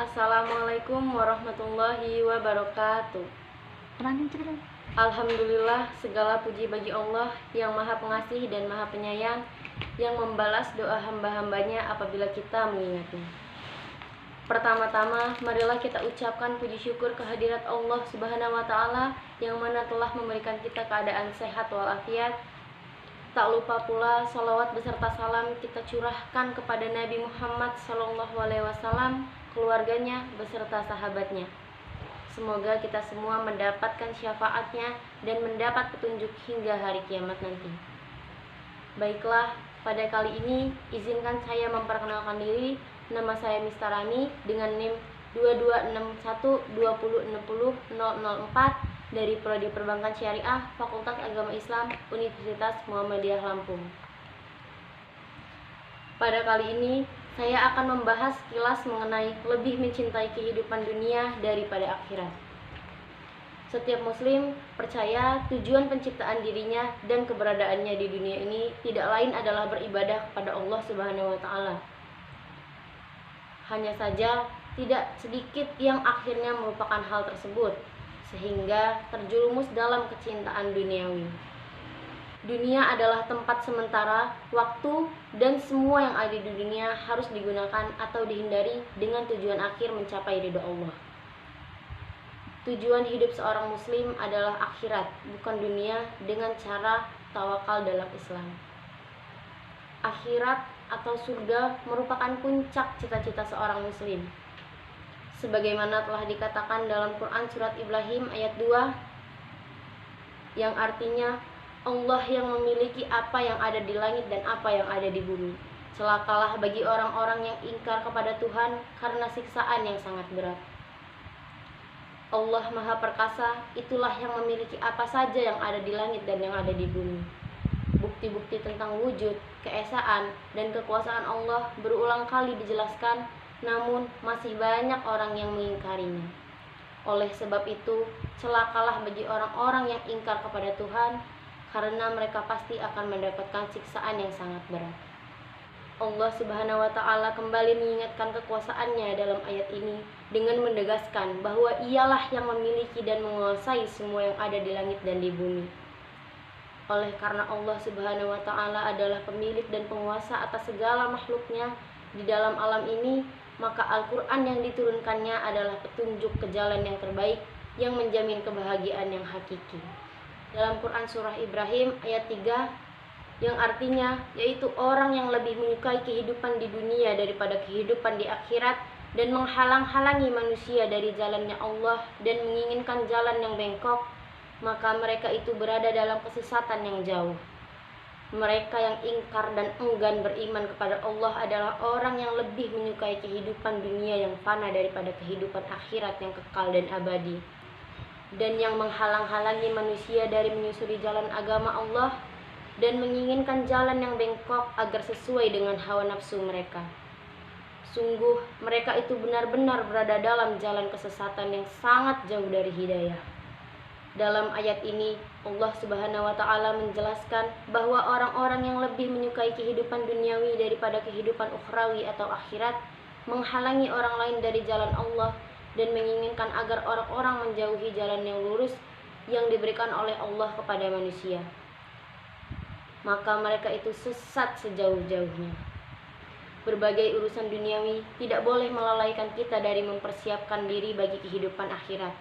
Assalamualaikum warahmatullahi wabarakatuh. Alhamdulillah, segala puji bagi Allah yang maha pengasih dan maha penyayang, yang membalas doa hamba-hambanya apabila kita mengingatnya. Pertama-tama, marilah kita ucapkan puji syukur kehadirat Allah Subhanahu wa Ta'ala yang mana telah memberikan kita keadaan sehat walafiat. Tak lupa pula salawat beserta salam kita curahkan kepada Nabi Muhammad SAW, keluarganya beserta sahabatnya. Semoga kita semua mendapatkan syafaatnya dan mendapat petunjuk hingga hari kiamat nanti. Baiklah, pada kali ini izinkan saya memperkenalkan diri. Nama saya Mistarani dengan NIM 226120600004 dari Prodi Perbankan Syariah Fakultas Agama Islam Universitas Muhammadiyah Lampung. Pada kali ini saya akan membahas sekilas mengenai lebih mencintai kehidupan dunia daripada akhirat. Setiap muslim percaya tujuan penciptaan dirinya dan keberadaannya di dunia ini tidak lain adalah beribadah kepada Allah Subhanahu wa Ta'ala. Hanya saja tidak sedikit yang akhirnya melupakan hal tersebut sehingga terjerumus dalam kecintaan duniawi. Dunia adalah tempat sementara, waktu, dan semua yang ada di dunia harus digunakan atau dihindari dengan tujuan akhir mencapai ridho Allah. Tujuan hidup seorang muslim adalah akhirat, bukan dunia, dengan cara tawakal dalam Islam. Akhirat atau surga merupakan puncak cita-cita seorang muslim. Sebagaimana telah dikatakan dalam Quran surat Ibrahim ayat 2, yang artinya Allah yang memiliki apa yang ada di langit dan apa yang ada di bumi. Celakalah bagi orang-orang yang ingkar kepada Tuhan karena siksaan yang sangat berat. Allah Maha Perkasa, itulah yang memiliki apa saja yang ada di langit dan yang ada di bumi. Bukti-bukti tentang wujud, keesaan, dan kekuasaan Allah berulang kali dijelaskan, namun masih banyak orang yang mengingkarinya. Oleh sebab itu, celakalah bagi orang-orang yang ingkar kepada Tuhan, karena mereka pasti akan mendapatkan siksaan yang sangat berat. Allah Subhanahu wa Ta'ala kembali mengingatkan kekuasaannya dalam ayat ini dengan menegaskan bahwa Ialah yang memiliki dan menguasai semua yang ada di langit dan di bumi. Oleh karena Allah Subhanahu wa Ta'ala adalah pemilik dan penguasa atas segala makhluknya di dalam alam ini, maka Al-Quran yang diturunkannya adalah petunjuk ke jalan yang terbaik yang menjamin kebahagiaan yang hakiki. Dalam Quran surah Ibrahim ayat 3, yang artinya yaitu orang yang lebih menyukai kehidupan di dunia daripada kehidupan di akhirat dan menghalang-halangi manusia dari jalannya Allah dan menginginkan jalan yang bengkok, maka mereka itu berada dalam kesesatan yang jauh. Mereka yang ingkar dan enggan beriman kepada Allah adalah orang yang lebih menyukai kehidupan dunia yang fana daripada kehidupan akhirat yang kekal dan abadi, dan yang menghalang-halangi manusia dari menyusuri jalan agama Allah dan menginginkan jalan yang bengkok agar sesuai dengan hawa nafsu mereka. Sungguh mereka itu benar-benar berada dalam jalan kesesatan yang sangat jauh dari hidayah. Dalam ayat ini Allah Subhanahu wa Ta'ala menjelaskan bahwa orang-orang yang lebih menyukai kehidupan duniawi daripada kehidupan ukhrawi atau akhirat menghalangi orang lain dari jalan Allah dan menginginkan agar orang-orang menjauhi jalan yang lurus yang diberikan oleh Allah kepada manusia. Maka mereka itu sesat sejauh-jauhnya. Berbagai urusan duniawi tidak boleh melalaikan kita dari mempersiapkan diri bagi kehidupan akhirat.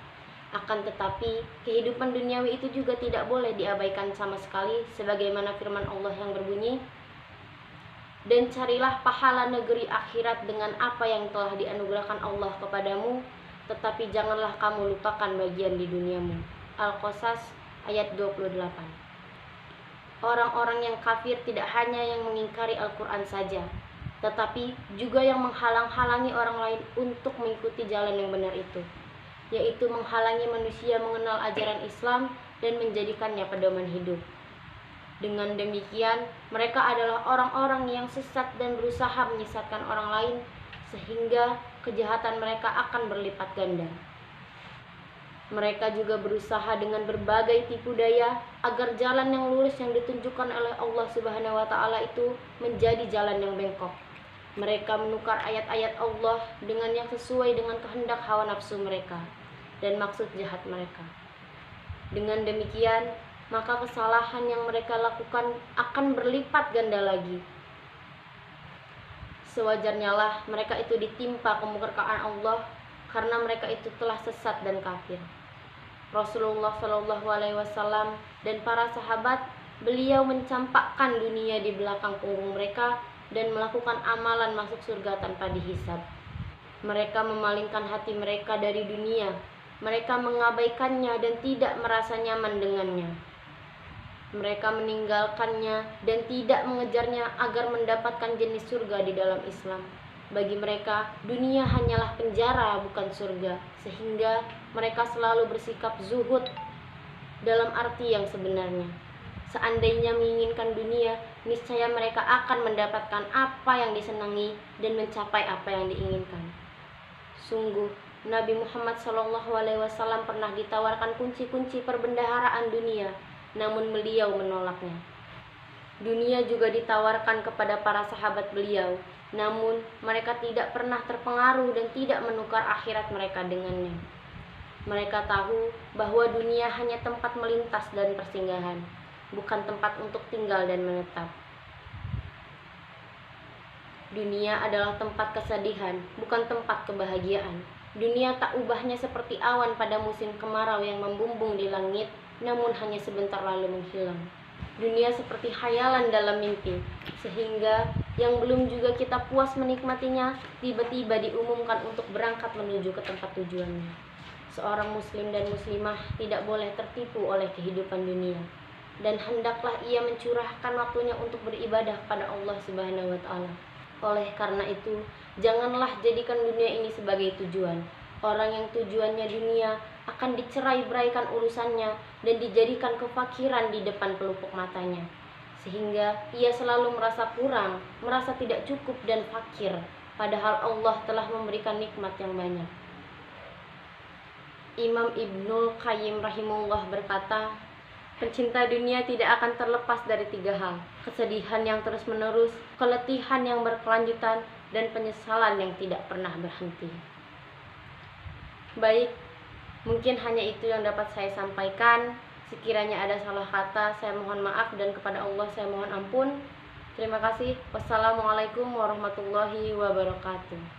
Akan tetapi, kehidupan duniawi itu juga tidak boleh diabaikan sama sekali, sebagaimana firman Allah yang berbunyi, "Dan carilah pahala negeri akhirat dengan apa yang telah dianugerahkan Allah kepadamu, tetapi janganlah kamu lupakan bagian di duniamu." Al-Qasas ayat 28. Orang-orang yang kafir tidak hanya yang mengingkari Al-Quran saja, tetapi juga yang menghalang-halangi orang lain untuk mengikuti jalan yang benar itu, yaitu menghalangi manusia mengenal ajaran Islam dan menjadikannya pedoman hidup. Dengan demikian, mereka adalah orang-orang yang sesat dan berusaha menyesatkan orang lain, sehingga kejahatan mereka akan berlipat ganda. Mereka juga berusaha dengan berbagai tipu daya agar jalan yang lurus yang ditunjukkan oleh Allah Subhanahu wa Ta'ala itu menjadi jalan yang bengkok. Mereka menukar ayat-ayat Allah dengan yang sesuai dengan kehendak hawa nafsu mereka dan maksud jahat mereka. Dengan demikian, maka kesalahan yang mereka lakukan akan berlipat ganda lagi. Sewajarnya lah mereka itu ditimpa kemurkaan Allah karena mereka itu telah sesat dan kafir. Rasulullah Shallallahu Alaihi Wasallam dan para sahabat beliau mencampakkan dunia di belakang punggung mereka dan melakukan amalan masuk surga tanpa dihisab. Mereka memalingkan hati mereka dari dunia. Mereka mengabaikannya dan tidak merasa nyaman dengannya. Mereka meninggalkannya dan tidak mengejarnya agar mendapatkan jenis surga di dalam Islam. Bagi mereka, dunia hanyalah penjara bukan surga, sehingga mereka selalu bersikap zuhud dalam arti yang sebenarnya. Seandainya menginginkan dunia, niscaya mereka akan mendapatkan apa yang disenangi dan mencapai apa yang diinginkan. Sungguh, Nabi Muhammad SAW pernah ditawarkan kunci-kunci perbendaharaan dunia, namun beliau menolaknya. Dunia juga ditawarkan kepada para sahabat beliau, namun mereka tidak pernah terpengaruh dan tidak menukar akhirat mereka dengannya. Mereka tahu bahwa dunia hanya tempat melintas dan persinggahan, bukan tempat untuk tinggal dan menetap. Dunia adalah tempat kesedihan, bukan tempat kebahagiaan. Dunia tak ubahnya seperti awan pada musim kemarau yang membumbung di langit, namun hanya sebentar lalu menghilang. Dunia seperti khayalan dalam mimpi, sehingga yang belum juga kita puas menikmatinya, tiba-tiba diumumkan untuk berangkat menuju ke tempat tujuannya. Seorang muslim dan muslimah tidak boleh tertipu oleh kehidupan dunia, dan hendaklah ia mencurahkan waktunya untuk beribadah pada Allah Subhanahu wa Ta'ala. Oleh karena itu, janganlah jadikan dunia ini sebagai tujuan. Orang yang tujuannya dunia akan dicerai-beraikan urusannya dan dijadikan kefakiran di depan pelupuk matanya, sehingga ia selalu merasa kurang, merasa tidak cukup dan fakir, padahal Allah telah memberikan nikmat yang banyak. Imam Ibnul Qayyim rahimahullah berkata, pencinta dunia tidak akan terlepas dari 3 hal: kesedihan yang terus-menerus, keletihan yang berkelanjutan, dan penyesalan yang tidak pernah berhenti. Baik, mungkin hanya itu yang dapat saya sampaikan. Sekiranya ada salah kata, saya mohon maaf, dan kepada Allah saya mohon ampun. Terima kasih. Wassalamualaikum warahmatullahi wabarakatuh.